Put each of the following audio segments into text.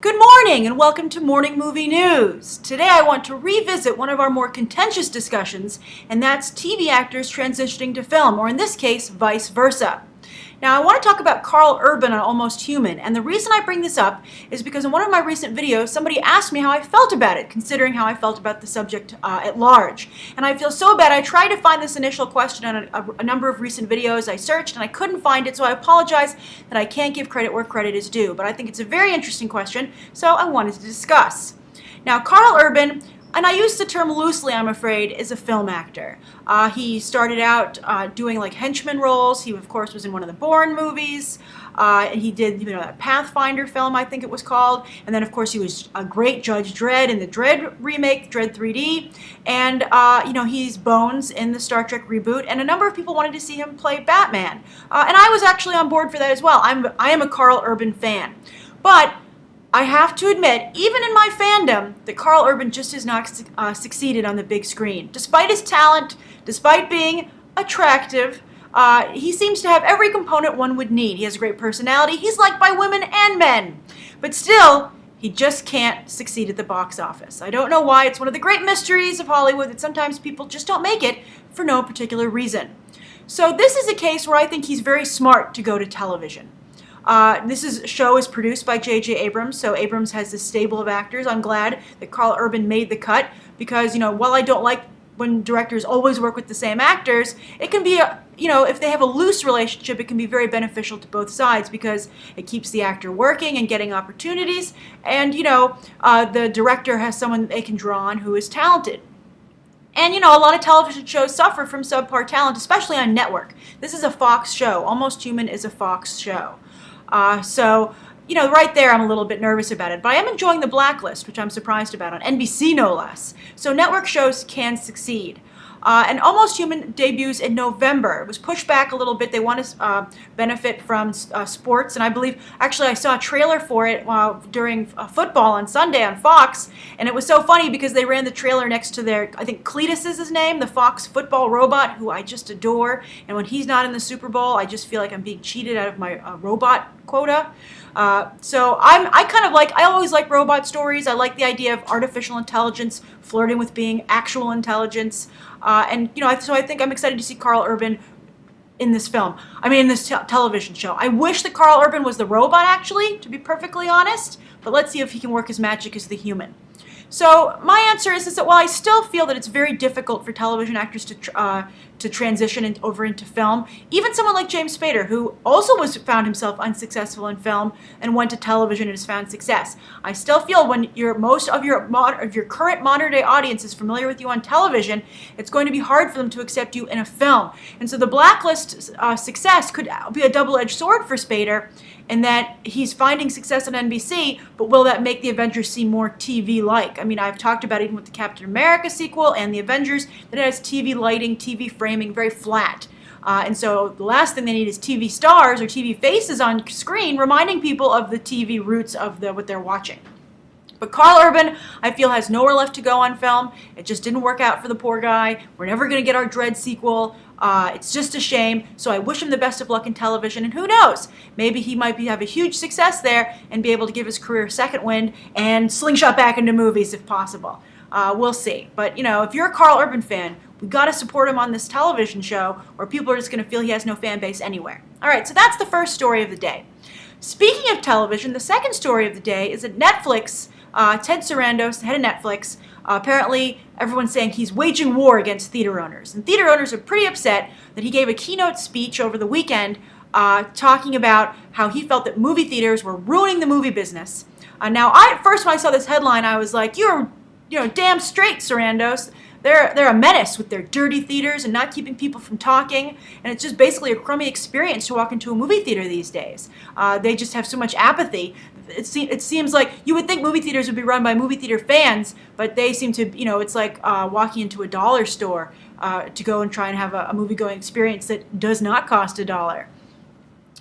Good morning and welcome to Morning Movie News. Today I want to revisit one of our more contentious discussions, and that's TV actors transitioning to film, or in this case, vice versa. Now I want to talk about Karl Urban on Almost Human, and the reason I bring this up is because in one of my recent videos somebody asked me how I felt about it, considering how I felt about the subject at large. And I feel so bad. I tried to find this initial question on a number of recent videos. I searched and I couldn't find it, so I apologize that I can't give credit where credit is due. But I think it's a very interesting question, so I wanted to discuss. Now Karl Urban, and I use the term loosely, I'm afraid, is a film actor. He started out doing like henchman roles. He, of course, was in one of the Bourne movies. He did, that Pathfinder film, I think it was called. And then, of course, he was a great Judge Dredd in the Dredd remake, Dredd 3D. And, he's Bones in the Star Trek reboot. And a number of people wanted to see him play Batman. And I was actually on board for that as well. I am a Karl Urban fan. But I have to admit, even in my fandom, that Karl Urban just has not succeeded on the big screen. Despite his talent, despite being attractive, he seems to have every component one would need. He has a great personality. He's liked by women and men. But still, he just can't succeed at the box office. I don't know why. It's one of the great mysteries of Hollywood that sometimes people just don't make it for no particular reason. So this is a case where I think he's very smart to go to television. This show is produced by JJ Abrams, so Abrams has this stable of actors. I'm glad that Karl Urban made the cut because, while I don't like when directors always work with the same actors, it can be, if they have a loose relationship, it can be very beneficial to both sides because it keeps the actor working and getting opportunities, and, the director has someone they can draw on who is talented. And, a lot of television shows suffer from subpar talent, especially on network. This is a Fox show. Almost Human is a Fox show. Right there I'm a little bit nervous about it. But I am enjoying The Blacklist, which I'm surprised about, on NBC no less. So network shows can succeed. And Almost Human debuts in November. It was pushed back a little bit. They want to benefit from sports. And I believe, actually, I saw a trailer for it during football on Sunday on Fox. And it was so funny because they ran the trailer next to their, I think Cletus is his name, the Fox football robot, who I just adore. And when he's not in the Super Bowl, I just feel like I'm being cheated out of my robot quota. So I always like robot stories. I like the idea of artificial intelligence flirting with being actual intelligence. So I think I'm excited to see Karl Urban in this film. In this television show. I wish that Karl Urban was the robot, actually, to be perfectly honest. But let's see if he can work his magic as the human. So my answer is that while I still feel that it's very difficult for television actors to transition over into film, even someone like James Spader, who also found himself unsuccessful in film and went to television and has found success, I still feel when most of your current modern day audience is familiar with you on television, it's going to be hard for them to accept you in a film. And so the Blacklist success could be a double-edged sword for Spader, in that he's finding success on NBC, but will that make the Avengers seem more TV-like? I've talked about even with the Captain America sequel and the Avengers that it has TV lighting, TV framing, very flat. And so the last thing they need is TV stars or TV faces on screen reminding people of the TV roots of what they're watching. But Karl Urban, I feel, has nowhere left to go on film. It just didn't work out for the poor guy. We're never going to get our Dredd sequel. It's just a shame. So I wish him the best of luck in television. And who knows? Maybe he might have a huge success there and be able to give his career a second wind and slingshot back into movies if possible. We'll see. But, if you're a Karl Urban fan, we got to support him on this television show or people are just going to feel he has no fan base anywhere. All right, so that's the first story of the day. Speaking of television, the second story of the day is that Netflix, Ted Sarandos, the head of Netflix, apparently everyone's saying he's waging war against theater owners. And theater owners are pretty upset that he gave a keynote speech over the weekend talking about how he felt that movie theaters were ruining the movie business. Now, at first when I saw this headline, I was like, you're damn straight, Sarandos. They're a menace with their dirty theaters and not keeping people from talking. And it's just basically a crummy experience to walk into a movie theater these days. They just have so much apathy. It seems like you would think movie theaters would be run by movie theater fans, but they seem to, it's like walking into a dollar store to go and try and have a movie-going experience that does not cost $1.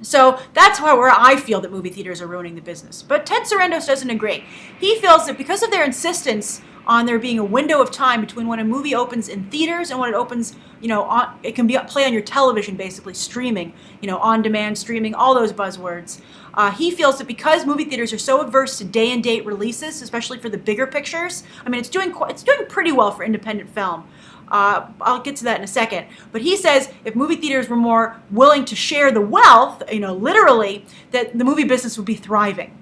So that's where I feel that movie theaters are ruining the business. But Ted Sarandos doesn't agree. He feels that because of their insistence on there being a window of time between when a movie opens in theaters and when it opens, it can be play on your television, basically streaming, on-demand streaming, all those buzzwords. He feels that because movie theaters are so averse to day-and-date releases, especially for the bigger pictures, it's doing pretty well for independent film. I'll get to that in a second. But he says if movie theaters were more willing to share the wealth, literally, that the movie business would be thriving.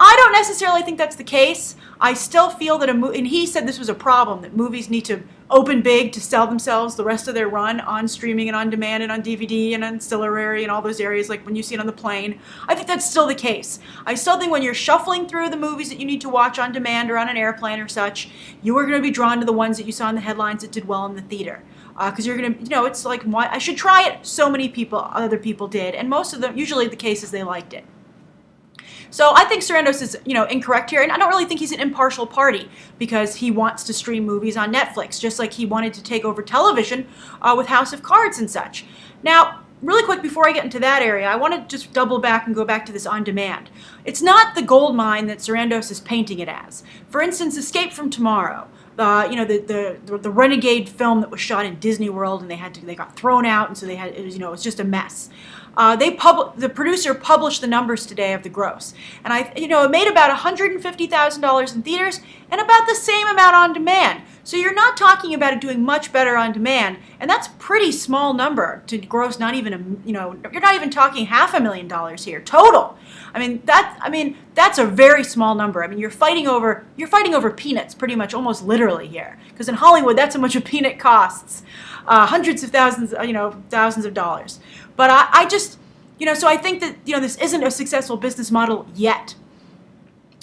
I don't necessarily think that's the case. I still feel that and he said this was a problem, that movies need to open big to sell themselves the rest of their run on streaming and on demand and on DVD and ancillary and all those areas, like when you see it on the plane. I think that's still the case. I still think when you're shuffling through the movies that you need to watch on demand or on an airplane or such, you are going to be drawn to the ones that you saw in the headlines that did well in the theater. Because you're going to, it's like, I should try it. So many other people did. And most of them, usually the cases, they liked it. So I think Sarandos is, incorrect here, and I don't really think he's an impartial party because he wants to stream movies on Netflix, just like he wanted to take over television with House of Cards and such. Now, really quick, before I get into that area, I want to just double back and go back to this on demand. It's not the gold mine that Sarandos is painting it as. For instance, Escape from Tomorrow. The renegade film that was shot in Disney World, and they got thrown out, and so it was just a mess. The producer published the numbers today of the gross, and it made about $150,000 in theaters and about the same amount on demand. So you're not talking about it doing much better on demand, and that's a pretty small number to gross. You're not even talking $500,000 here total. That's a very small number. You're fighting over peanuts, pretty much, almost literally here, because in Hollywood that's how much a peanut costs, hundreds of thousands, thousands of dollars. But I just, so I think that this isn't a successful business model yet.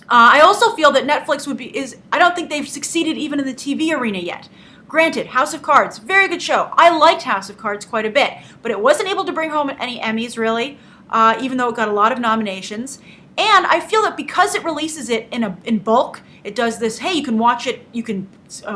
I also feel that Netflix I don't think they've succeeded even in the TV arena yet. Granted, House of Cards, very good show. I liked House of Cards quite a bit, but it wasn't able to bring home any Emmys, really, even though it got a lot of nominations. And I feel that because it releases it in bulk, it does this, hey, you can watch it, you can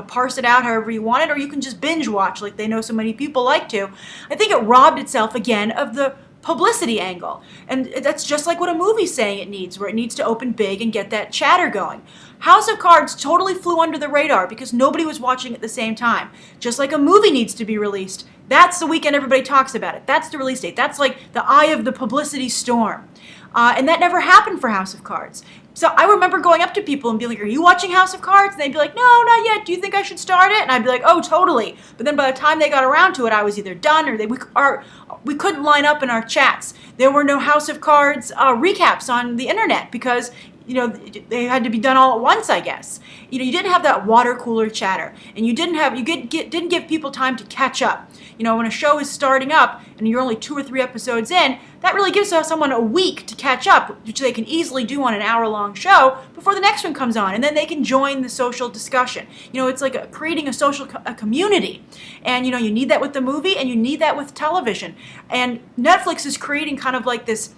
parse it out however you want it, or you can just binge watch like they know so many people like to. I think it robbed itself again of the publicity angle. And that's just like what a movie's saying it needs, where it needs to open big and get that chatter going. House of Cards totally flew under the radar because nobody was watching at the same time. Just like a movie needs to be released. That's the weekend everybody talks about it. That's the release date. That's like the eye of the publicity storm. And that never happened for House of Cards. So I remember going up to people and being like, are you watching House of Cards? And they'd be like, no, not yet. Do you think I should start it? And I'd be like, oh, totally. But then by the time they got around to it, I was either done or we couldn't line up in our chats. There were no House of Cards recaps on the internet because they had to be done all at once, I guess. You didn't have that water cooler chatter, and you didn't give people time to catch up. When a show is starting up and you're only 2 or 3 episodes in, that really gives someone a week to catch up, which they can easily do on an hour-long show before the next one comes on, and then they can join the social discussion. It's like creating a community, and you need that with the movie, and you need that with television. And Netflix is creating kind of like this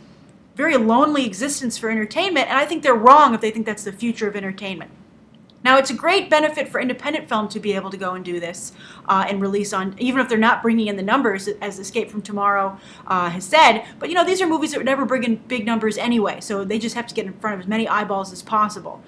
very lonely existence for entertainment, and I think they're wrong if they think that's the future of entertainment. Now, it's a great benefit for independent film to be able to go and do this and release on, even if they're not bringing in the numbers, as Escape from Tomorrow has said. But, these are movies that would never bring in big numbers anyway, so they just have to get in front of as many eyeballs as possible.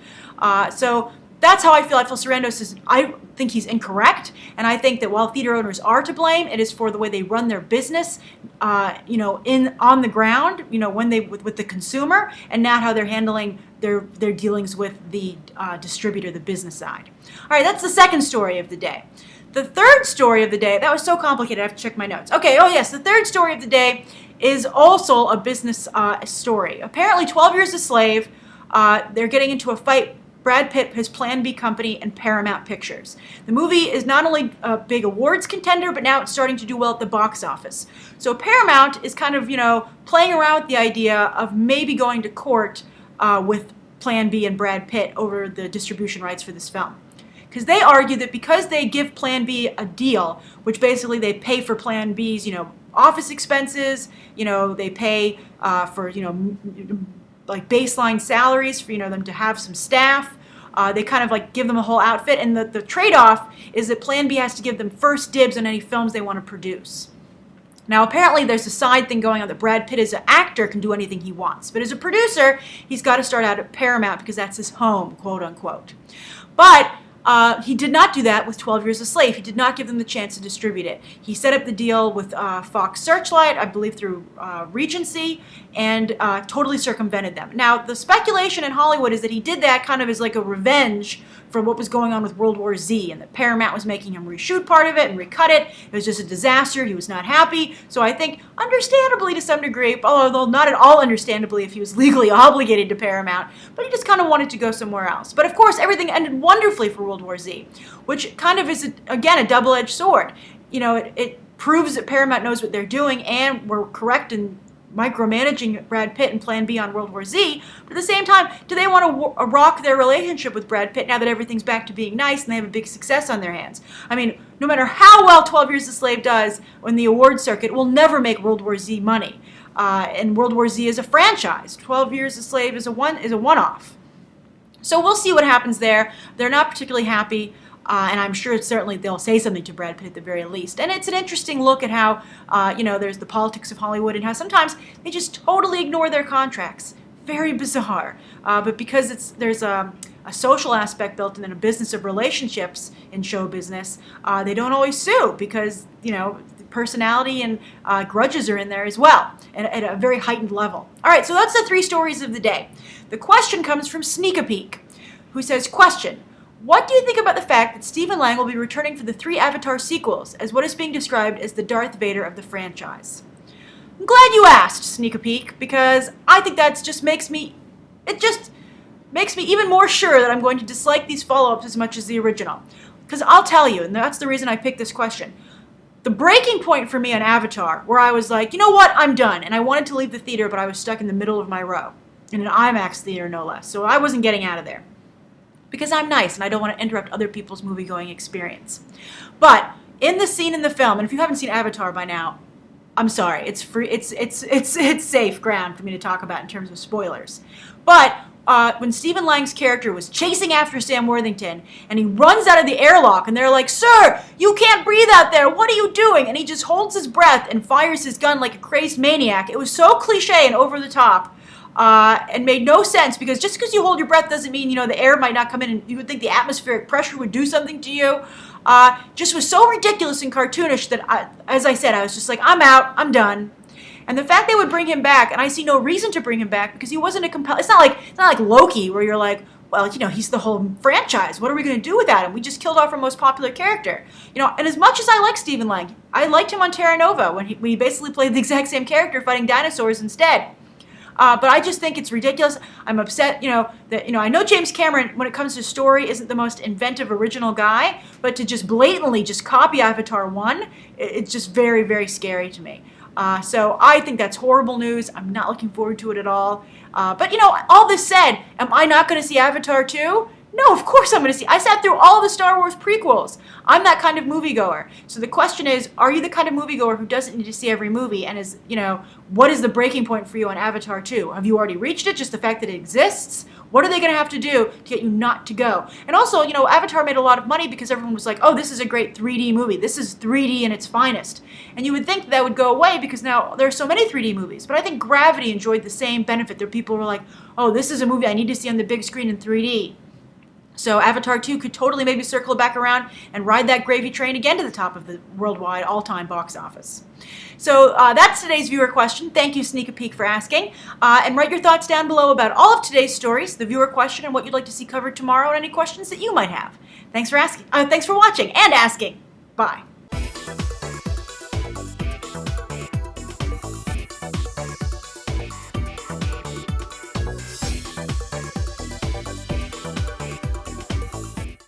So that's how I feel. I feel Sarandos I think he's incorrect, and I think that while theater owners are to blame, it is for the way they run their business, on the ground, with the consumer, and not how they're handling their dealings with the distributor, the business side. All right, that's the second story of the day. The third story of the day, that was so complicated, I have to check my notes. Okay, oh yes, the third story of the day is also a business story. Apparently 12 Years a Slave, they're getting into a fight. Brad Pitt, his Plan B company, and Paramount Pictures. The movie is not only a big awards contender, but now it's starting to do well at the box office. So Paramount is kind of, playing around with the idea of maybe going to court with Plan B and Brad Pitt over the distribution rights for this film. Because they argue that because they give Plan B a deal, which basically they pay for Plan B's, office expenses, they pay for, like baseline salaries for them to have some staff. They kind of like give them a whole outfit, and the trade-off is that Plan B has to give them first dibs on any films they want to produce. Now apparently there's a side thing going on that Brad Pitt as an actor can do anything he wants, but as a producer he's got to start out at Paramount because that's his home, quote unquote. But He did not do that with 12 Years a Slave. He did not give them the chance to distribute it. He set up the deal with Fox Searchlight, I believe through Regency, and totally circumvented them. Now, the speculation in Hollywood is that he did that kind of as like a revenge for what was going on with World War Z, and that Paramount was making him reshoot part of it and recut it. It was just a disaster. He was not happy. So I think, understandably to some degree, although not at all understandably if he was legally obligated to Paramount, but he just kind of wanted to go somewhere else. But of course, everything ended wonderfully for World War Z, which kind of is, again, a double-edged sword. You know, it proves that Paramount knows what they're doing, and we're correct in micromanaging Brad Pitt and Plan B on World War Z, but at the same time, do they want to rock their relationship with Brad Pitt now that everything's back to being nice and they have a big success on their hands? I mean, no matter how well 12 Years a Slave does on the award circuit, it will never make World War Z money. And World War Z is a franchise. 12 Years a Slave is a one-off. So we'll see what happens there. They're not particularly happy. And I'm sure certainly they'll say something to Brad Pitt at the very least. And it's an interesting look at how, there's the politics of Hollywood and how sometimes they just totally ignore their contracts. Very bizarre. But because there's a social aspect built in and a business of relationships in show business, they don't always sue because, personality and grudges are in there as well at a very heightened level. All right, so that's the 3 stories of the day. The question comes from Sneak a Peek, who says, question, what do you think about the fact that Stephen Lang will be returning for the 3 Avatar sequels as what is being described as the Darth Vader of the franchise? I'm glad you asked, Sneak a Peek, because I think that just makes me even more sure that I'm going to dislike these follow-ups as much as the original. Because I'll tell you, and that's the reason I picked this question, the breaking point for me on Avatar, where I was like, you know what, I'm done, and I wanted to leave the theater, but I was stuck in the middle of my row, in an IMAX theater no less, so I wasn't getting out of there. Because I'm nice and I don't want to interrupt other people's movie-going experience. But in the scene in the film, and if you haven't seen Avatar by now, I'm sorry, it's free. It's safe ground for me to talk about in terms of spoilers. But when Stephen Lang's character was chasing after Sam Worthington, and he runs out of the airlock, and they're like, "Sir, you can't breathe out there. What are you doing?" And he just holds his breath and fires his gun like a crazed maniac. It was so cliche and over the top. And made no sense because just because you hold your breath doesn't mean, the air might not come in and you would think the atmospheric pressure would do something to you. Just was so ridiculous and cartoonish that, as I said, I was just like, I'm out, I'm done. And the fact they would bring him back, and I see no reason to bring him back because he wasn't it's not like Loki where you're like, well, he's the whole franchise. What are we going to do without him? We just killed off our most popular character. And as much as I like Stephen Lang, I liked him on Terra Nova when he basically played the exact same character fighting dinosaurs instead. But I just think it's ridiculous. I'm upset, that, I know James Cameron, when it comes to story, isn't the most inventive, original guy, but to just blatantly just copy Avatar 1, it's just very, very scary to me. So I think that's horrible news. I'm not looking forward to it at all. But, all this said, am I not going to see Avatar 2? No, of course I'm going to see. I sat through all the Star Wars prequels. I'm that kind of moviegoer. So the question is, are you the kind of moviegoer who doesn't need to see every movie? And is, what is the breaking point for you on Avatar 2? Have you already reached it? Just the fact that it exists? What are they going to have to do to get you not to go? And also, Avatar made a lot of money because everyone was like, oh, this is a great 3D movie. This is 3D in its finest. And you would think that would go away because now there are so many 3D movies. But I think Gravity enjoyed the same benefit. There people were like, oh, this is a movie I need to see on the big screen in 3D. So Avatar 2 could totally maybe circle back around and ride that gravy train again to the top of the worldwide all-time box office. So that's today's viewer question. Thank you, Sneak a Peek, for asking. And write your thoughts down below about all of today's stories, the viewer question, and what you'd like to see covered tomorrow, and any questions that you might have. Thanks for asking. Thanks for watching and asking. Bye.